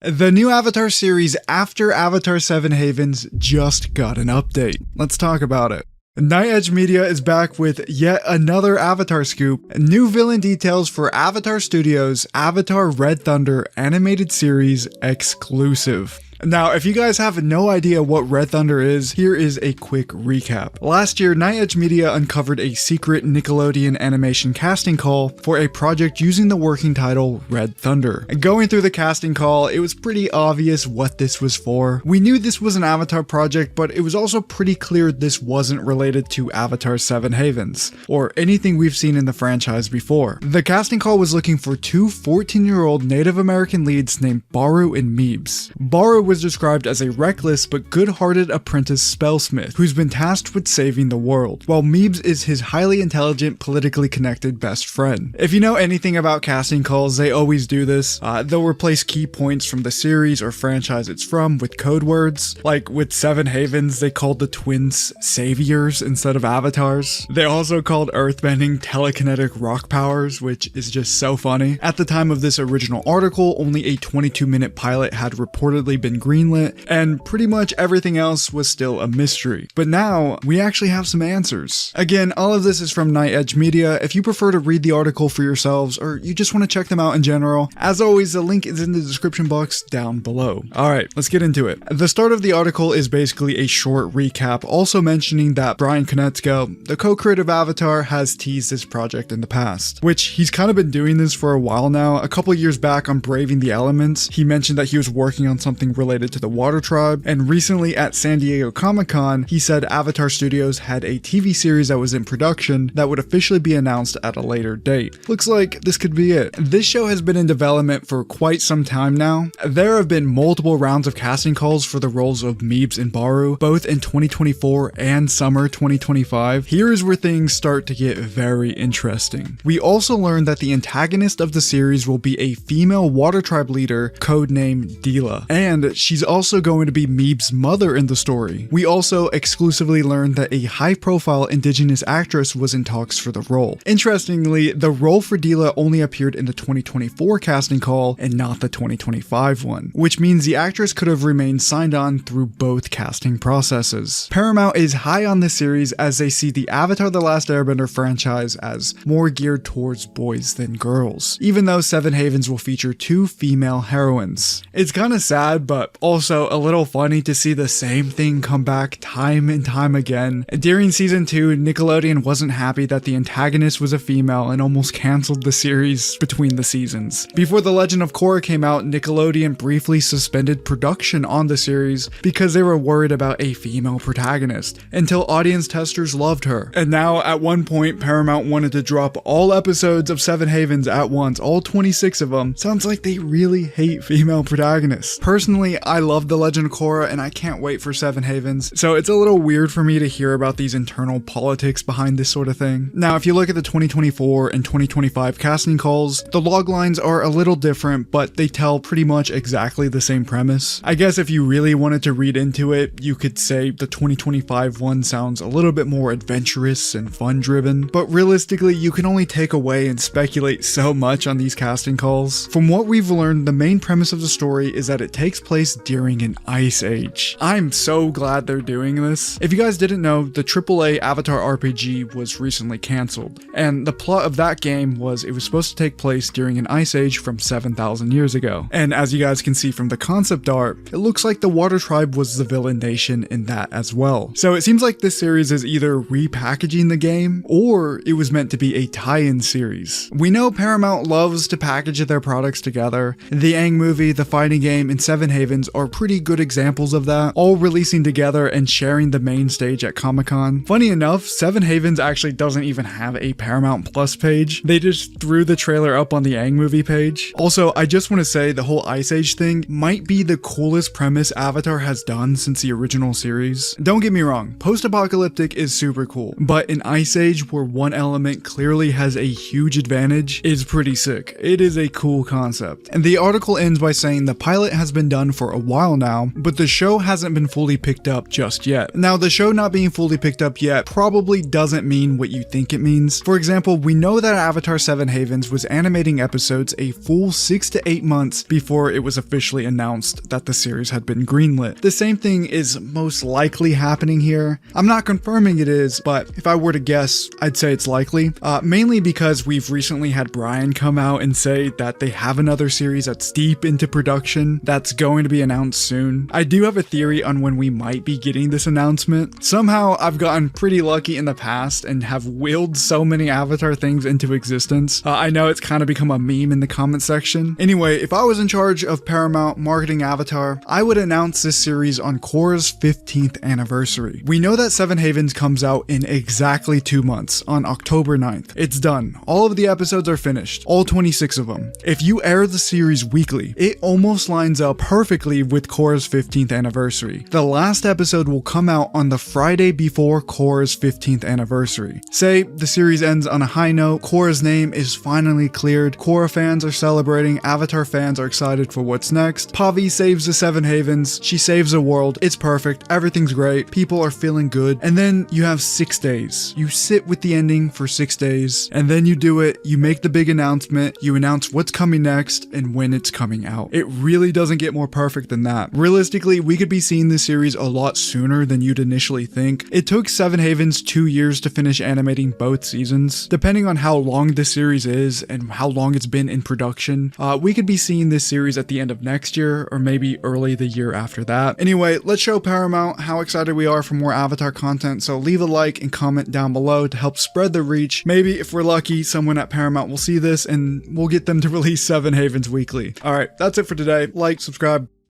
The new Avatar series after Avatar 7 Havens just got an update. Let's talk about it. Night Edge Media is back with yet another Avatar scoop, new villain details for Avatar Studios' Avatar Red Thunder animated series exclusive. Now, if you guys have no idea what Red Thunder is, here is a quick recap. Last year, Night Edge Media uncovered a secret Nickelodeon animation casting call for a project using the working title Red Thunder. And going through the casting call, it was pretty obvious what this was for. We knew this was an Avatar project, but it was also pretty clear this wasn't related to Avatar 7 Havens, or anything we've seen in the franchise before. The casting call was looking for two 14-year-old Native American leads named Baru and Meebs. Baru was described as a reckless but good-hearted apprentice spellsmith who's been tasked with saving the world, while Meebs is his highly intelligent, politically connected best friend. If you know anything about casting calls, they always do this. They'll replace key points from the series or franchise it's from with code words. Like with 7 Havens, they called the twins saviors instead of avatars. They also called earthbending telekinetic rock powers, which is just so funny. At the time of this original article, only a 22-minute pilot had reportedly been greenlit, and pretty much everything else was still a mystery. But now, we actually have some answers. Again, all of this is from Night Edge Media. If you prefer to read the article for yourselves, or you just want to check them out in general, as always, the link is in the description box down below. Alright, let's get into it. The start of the article is basically a short recap, also mentioning that Brian Konietzko, the co-creator of Avatar, has teased this project in the past, which he's kind of been doing this for a while now. A couple years back on Braving the Elements, he mentioned that he was working on something related to the Water Tribe, and recently at San Diego Comic-Con, he said Avatar Studios had a TV series that was in production that would officially be announced at a later date. Looks like this could be it. This show has been in development for quite some time now. There have been multiple rounds of casting calls for the roles of Meebs and Baru, both in 2024 and summer 2025. Here is where things start to get very interesting. We also learned that the antagonist of the series will be a female Water Tribe leader codenamed Dila, and she's also going to be Meeb's mother in the story. We also exclusively learned that a high-profile indigenous actress was in talks for the role. Interestingly, the role for Dila only appeared in the 2024 casting call and not the 2025 one, which means the actress could have remained signed on through both casting processes. Paramount is high on this series as they see the Avatar: The Last Airbender franchise as more geared towards boys than girls, even though 7 Havens will feature 2 female heroines. It's kind of sad, but also a little funny to see the same thing come back time and time again. During season 2, Nickelodeon wasn't happy that the antagonist was a female and almost cancelled the series between the seasons. Before The Legend of Korra came out, Nickelodeon briefly suspended production on the series because they were worried about a female protagonist, until audience testers loved her. And now, at one point, Paramount wanted to drop all episodes of 7 Havens at once, all 26 of them. Sounds like they really hate female protagonists. Personally, I love The Legend of Korra and I can't wait for 7 Havens, so it's a little weird for me to hear about these internal politics behind this sort of thing. Now, if you look at the 2024 and 2025 casting calls, the log lines are a little different, but they tell pretty much exactly the same premise. I guess if you really wanted to read into it, you could say the 2025 one sounds a little bit more adventurous and fun-driven, but realistically, you can only take away and speculate so much on these casting calls. From what we've learned, the main premise of the story is that it takes place during an ice age. I'm so glad they're doing this. If you guys didn't know, the AAA Avatar RPG was recently cancelled, and the plot of that game was it was supposed to take place during an ice age from 7,000 years ago. And as you guys can see from the concept art, it looks like the Water Tribe was the villain nation in that as well. So it seems like this series is either repackaging the game, or it was meant to be a tie-in series. We know Paramount loves to package their products together. The Aang movie, the fighting game, and 7 Havens are pretty good examples of that, all releasing together and sharing the main stage at Comic-Con. Funny enough, 7 Havens actually doesn't even have a Paramount Plus page. They just threw the trailer up on the Aang movie page. Also, I just want to say the whole Ice Age thing might be the coolest premise Avatar has done since the original series. Don't get me wrong, post-apocalyptic is super cool, but an Ice Age where one element clearly has a huge advantage is pretty sick. It is a cool concept. And the article ends by saying the pilot has been done for for a while now, but the show hasn't been fully picked up just yet. Now, the show not being fully picked up yet probably doesn't mean what you think it means. For example, we know that Avatar 7 Havens was animating episodes a full 6 to 8 months before it was officially announced that the series had been greenlit. The same thing is most likely happening here. I'm not confirming it is, but if I were to guess, I'd say it's likely. Mainly because we've recently had Brian come out and say that they have another series that's deep into production that's going to be announced soon. I do have a theory on when we might be getting this announcement. Somehow I've gotten pretty lucky in the past and have willed so many Avatar things into existence. I know it's kind of become a meme in the comment section. Anyway, if I was in charge of Paramount marketing Avatar, I would announce this series on Korra's 15th anniversary. We know that Seven Havens comes out in exactly 2 months, on October 9th. It's done. All of the episodes are finished, all 26 of them. If you air the series weekly, it almost lines up perfectly with Korra's 15th anniversary. The last episode will come out on the Friday before Korra's 15th anniversary. Say the series ends on a high note, Korra's name is finally cleared, Korra fans are celebrating, Avatar fans are excited for what's next, Pavi saves the Seven Havens, she saves the world, it's perfect, everything's great, people are feeling good, and then you have 6 days. You sit with the ending for 6 days, and then you do it, you make the big announcement, you announce what's coming next and when it's coming out. It really doesn't get more perfect than that. Realistically, we could be seeing this series a lot sooner than you'd initially think. It took Seven Havens 2 years to finish animating both seasons. Depending on how long this series is and how long it's been in production, we could be seeing this series at the end of next year or maybe early the year after that. Anyway, let's show Paramount how excited we are for more Avatar content, so leave a like and comment down below to help spread the reach. Maybe if we're lucky, someone at Paramount will see this and we'll get them to release Seven Havens weekly. Alright, that's it for today. Like, subscribe,